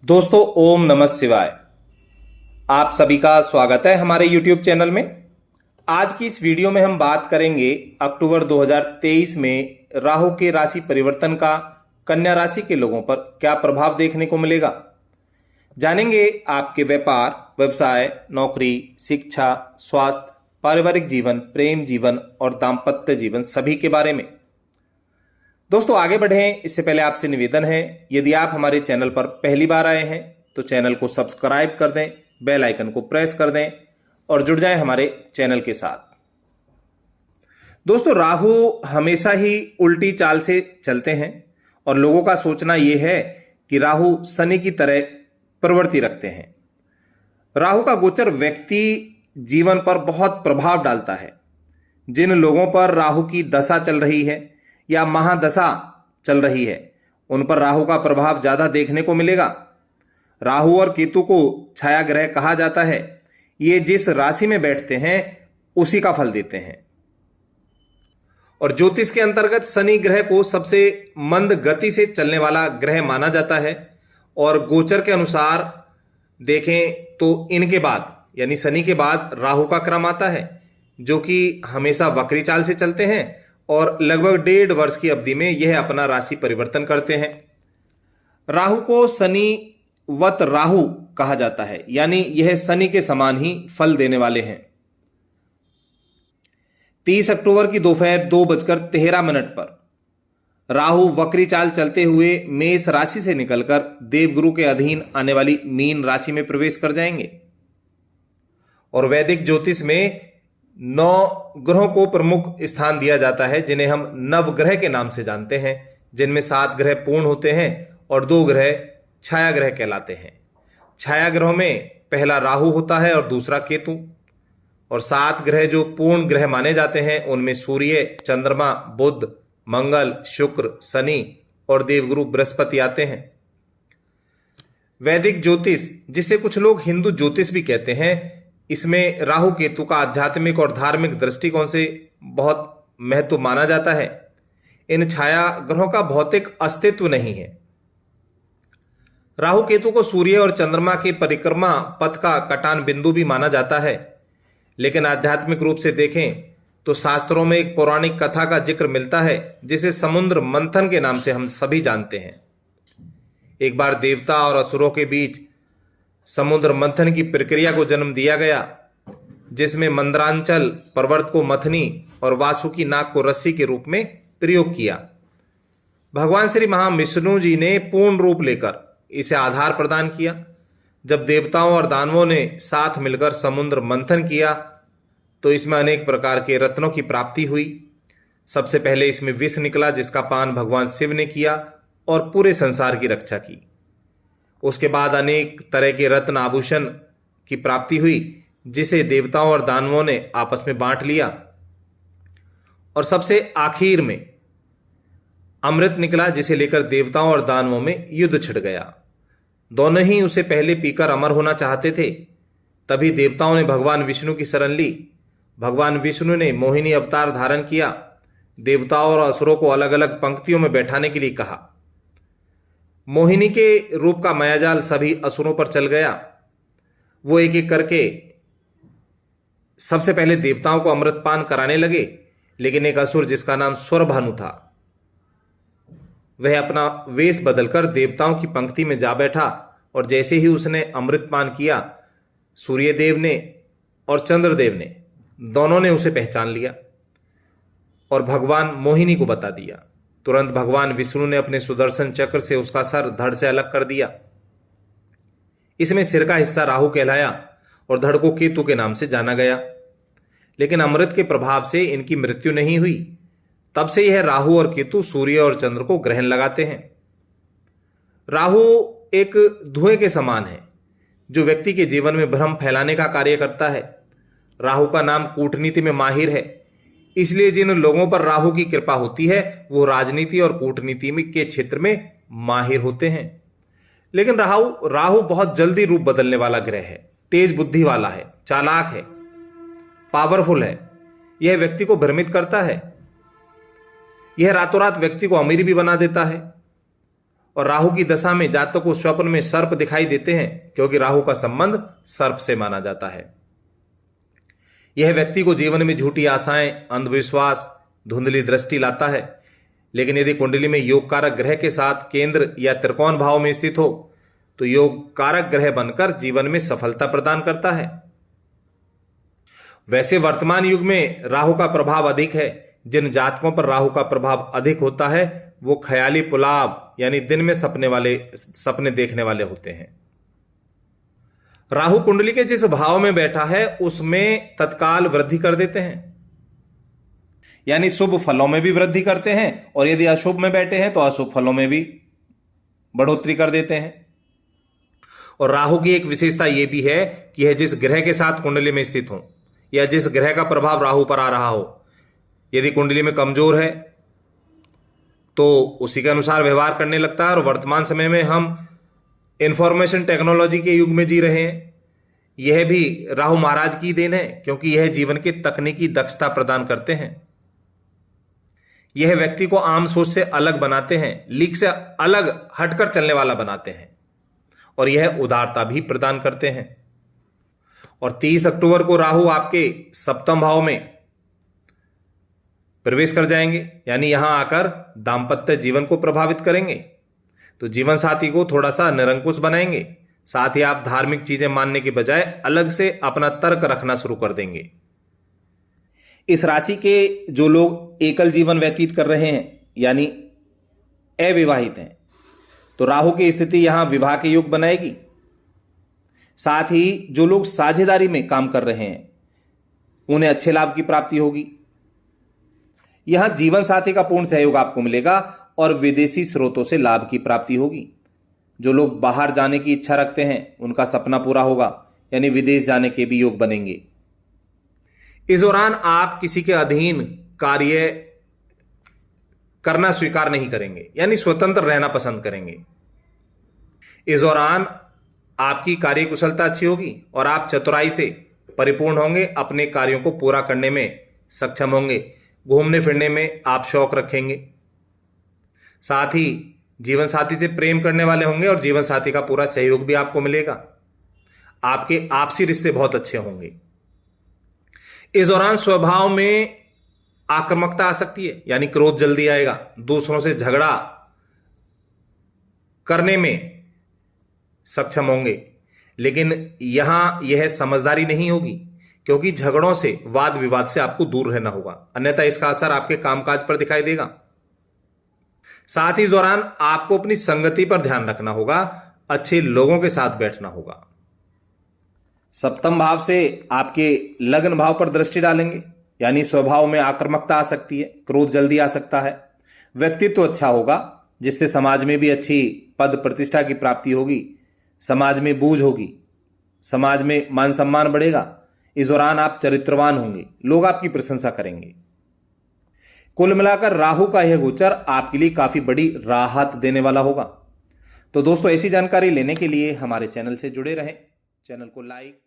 दोस्तों, ओम नमः शिवाय। आप सभी का स्वागत है हमारे YouTube चैनल में। आज की इस वीडियो में हम बात करेंगे अक्टूबर 2023 में राहु के राशि परिवर्तन का कन्या राशि के लोगों पर क्या प्रभाव देखने को मिलेगा। जानेंगे आपके व्यापार, व्यवसाय, नौकरी, शिक्षा, स्वास्थ्य, पारिवारिक जीवन, प्रेम जीवन और दाम्पत्य जीवन सभी के बारे में। दोस्तों, आगे बढ़ें इससे पहले आपसे निवेदन है, यदि आप हमारे चैनल पर पहली बार आए हैं तो चैनल को सब्सक्राइब कर दें, बेल आइकन को प्रेस कर दें और जुड़ जाएं हमारे चैनल के साथ। दोस्तों, राहु हमेशा ही उल्टी चाल से चलते हैं और लोगों का सोचना यह है कि राहु शनि की तरह प्रवृत्ति रखते हैं। राहु का गोचर व्यक्ति जीवन पर बहुत प्रभाव डालता है। जिन लोगों पर राहु की दशा चल रही है या महादशा चल रही है, उन पर राहु का प्रभाव ज्यादा देखने को मिलेगा। राहु और केतु को छाया ग्रह कहा जाता है। ये जिस राशि में बैठते हैं उसी का फल देते हैं। और ज्योतिष के अंतर्गत शनि ग्रह को सबसे मंद गति से चलने वाला ग्रह माना जाता है। और गोचर के अनुसार देखें तो इनके बाद यानी शनि के बाद राहु का क्रम आता है, जो कि हमेशा वक्री चाल से चलते हैं और लगभग 1.5 वर्ष की अवधि में यह अपना राशि परिवर्तन करते हैं। राहु को शनि वत राहु कहा जाता है, यानी यह शनि के समान ही फल देने वाले हैं। 30 अक्टूबर की दोपहर 2:13 पर राहु वक्री चाल चलते हुए मेष राशि से निकलकर देवगुरु के अधीन आने वाली मीन राशि में प्रवेश कर जाएंगे। और वैदिक ज्योतिष में 9 ग्रहों को प्रमुख स्थान दिया जाता है, जिन्हें हम नवग्रह के नाम से जानते हैं, जिनमें 7 ग्रह पूर्ण होते हैं और 2 ग्रह छाया ग्रह कहलाते हैं। छाया ग्रहों में पहला राहु होता है और दूसरा केतु। और 7 ग्रह जो पूर्ण ग्रह माने जाते हैं उनमें सूर्य, चंद्रमा, बुध, मंगल, शुक्र, शनि और देवगुरु बृहस्पति आते हैं। वैदिक ज्योतिष, जिसे कुछ लोग हिंदू ज्योतिष भी कहते हैं, इसमें राहु केतु का आध्यात्मिक और धार्मिक दृष्टिकोण से बहुत महत्व माना जाता है। इन छाया ग्रहों का भौतिक अस्तित्व नहीं है। राहु केतु को सूर्य और चंद्रमा के परिक्रमा पथ का कटान बिंदु भी माना जाता है। लेकिन आध्यात्मिक रूप से देखें तो शास्त्रों में एक पौराणिक कथा का जिक्र मिलता है, जिसे समुद्र मंथन के नाम से हम सभी जानते हैं। एक बार देवता और असुरों के बीच समुद्र मंथन की प्रक्रिया को जन्म दिया गया, जिसमें मंदरांचल पर्वत को मथनी और वासुकी नाग को रस्सी के रूप में प्रयोग किया। भगवान श्री महाविष्णु जी ने पूर्ण रूप लेकर इसे आधार प्रदान किया। जब देवताओं और दानवों ने साथ मिलकर समुद्र मंथन किया तो इसमें अनेक प्रकार के रत्नों की प्राप्ति हुई। सबसे पहले इसमें विष निकला, जिसका पान भगवान शिव ने किया और पूरे संसार की रक्षा की। उसके बाद अनेक तरह के रत्न आभूषण की प्राप्ति हुई, जिसे देवताओं और दानवों ने आपस में बांट लिया। और सबसे आखिर में अमृत निकला, जिसे लेकर देवताओं और दानवों में युद्ध छिड़ गया। दोनों ही उसे पहले पीकर अमर होना चाहते थे। तभी देवताओं ने भगवान विष्णु की शरण ली। भगवान विष्णु ने मोहिनी अवतार धारण किया। देवताओं और असुरों को अलग अलग पंक्तियों में बैठाने के लिए कहा। मोहिनी के रूप का मायाजाल सभी असुरों पर चल गया। वो एक एक करके सबसे पहले देवताओं को अमृतपान कराने लगे, लेकिन एक असुर जिसका नाम स्वरभानु था, वह अपना वेश बदलकर देवताओं की पंक्ति में जा बैठा। और जैसे ही उसने अमृतपान किया, सूर्यदेव ने और चंद्रदेव ने दोनों ने उसे पहचान लिया और भगवान मोहिनी को बता दिया। तुरंत भगवान विष्णु ने अपने सुदर्शन चक्र से उसका सर धड़ से अलग कर दिया। इसमें सिर का हिस्सा राहु कहलाया और धड़ को केतु के नाम से जाना गया। लेकिन अमृत के प्रभाव से इनकी मृत्यु नहीं हुई। तब से यह राहु और केतु सूर्य और चंद्र को ग्रहण लगाते हैं। राहु एक धुएं के समान है, जो व्यक्ति के जीवन में भ्रम फैलाने का कार्य करता है। राहु का नाम कूटनीति में माहिर है, इसलिए जिन लोगों पर राहु की कृपा होती है वो राजनीति और कूटनीति के क्षेत्र में माहिर होते हैं। लेकिन राहु बहुत जल्दी रूप बदलने वाला ग्रह है, तेज बुद्धि वाला है, चालाक है, पावरफुल है। यह व्यक्ति को भ्रमित करता है। यह रातों रात व्यक्ति को अमीर भी बना देता है और राहु की दशा में जातक को स्वप्न में सर्प दिखाई देते हैं, क्योंकि राहु का संबंध सर्प से माना जाता है। यह व्यक्ति को जीवन में झूठी आशाएं, अंधविश्वास, धुंधली दृष्टि लाता है। लेकिन यदि कुंडली में योग कारक ग्रह के साथ केंद्र या त्रिकोण भाव में स्थित हो तो योग कारक ग्रह बनकर जीवन में सफलता प्रदान करता है। वैसे वर्तमान युग में राहु का प्रभाव अधिक है। जिन जातकों पर राहु का प्रभाव अधिक होता है वो ख्याली पुलाव यानी दिन में सपने देखने वाले होते हैं। राहु कुंडली के जिस भाव में बैठा है उसमें तत्काल वृद्धि कर देते हैं, यानी शुभ फलों में भी वृद्धि करते हैं, और यदि अशुभ में बैठे हैं तो अशुभ फलों में भी बढ़ोतरी कर देते हैं। और राहु की एक विशेषता यह भी है कि यह जिस ग्रह के साथ कुंडली में स्थित हो या जिस ग्रह का प्रभाव राहु पर आ रहा हो, यदि कुंडली में कमजोर है तो उसी के अनुसार व्यवहार करने लगता है। और वर्तमान समय में हम इंफॉर्मेशन टेक्नोलॉजी के युग में जी रहे हैं। यह भी राहु महाराज की देन है, क्योंकि यह जीवन की तकनीकी दक्षता प्रदान करते हैं। यह व्यक्ति को आम सोच से अलग बनाते हैं, लीक से अलग हटकर चलने वाला बनाते हैं, और यह उदारता भी प्रदान करते हैं। और 30 अक्टूबर को राहु आपके सप्तम भाव में प्रवेश कर जाएंगे, यानी यहां आकर दांपत्य जीवन को प्रभावित करेंगे। तो जीवन साथी को थोड़ा सा निरंकुश बनाएंगे। साथ ही आप धार्मिक चीजें मानने के बजाय अलग से अपना तर्क रखना शुरू कर देंगे। इस राशि के जो लोग एकल जीवन व्यतीत कर रहे हैं यानी अविवाहित हैं, तो राहु की स्थिति यहां विवाह के योग बनाएगी। साथ ही जो लोग साझेदारी में काम कर रहे हैं उन्हें अच्छे लाभ की प्राप्ति होगी। यहां जीवन साथी का पूर्ण सहयोग आपको मिलेगा और विदेशी स्रोतों से लाभ की प्राप्ति होगी। जो लोग बाहर जाने की इच्छा रखते हैं उनका सपना पूरा होगा, यानी विदेश जाने के भी योग बनेंगे। इस दौरान आप किसी के अधीन कार्य करना स्वीकार नहीं करेंगे, यानी स्वतंत्र रहना पसंद करेंगे। इस दौरान आपकी कार्य कुशलता अच्छी होगी और आप चतुराई से परिपूर्ण होंगे, अपने कार्यों को पूरा करने में सक्षम होंगे। घूमने फिरने में आप शौक रखेंगे। साथ ही जीवन साथी से प्रेम करने वाले होंगे और जीवन साथी का पूरा सहयोग भी आपको मिलेगा। आपके आपसी रिश्ते बहुत अच्छे होंगे। इस दौरान स्वभाव में आक्रामकता आ सकती है, यानी क्रोध जल्दी आएगा। दूसरों से झगड़ा करने में सक्षम होंगे, लेकिन यहां यह समझदारी नहीं होगी, क्योंकि झगड़ों से, वाद विवाद से आपको दूर रहना होगा, अन्यथा इसका असर आपके कामकाज पर दिखाई देगा। साथ ही इस दौरान आपको अपनी संगति पर ध्यान रखना होगा, अच्छे लोगों के साथ बैठना होगा। सप्तम भाव से आपके लग्न भाव पर दृष्टि डालेंगे, यानी स्वभाव में आक्रामकता आ सकती है, क्रोध जल्दी आ सकता है। व्यक्तित्व अच्छा होगा, जिससे समाज में भी अच्छी पद प्रतिष्ठा की प्राप्ति होगी, समाज में बूझ होगी, समाज में मान सम्मान बढ़ेगा। इस दौरान आप चरित्रवान होंगे, लोग आपकी प्रशंसा करेंगे। कुल मिलाकर राहु का यह गोचर आपके लिए काफी बड़ी राहत देने वाला होगा। तो दोस्तों, ऐसी जानकारी लेने के लिए हमारे चैनल से जुड़े रहें। चैनल को लाइक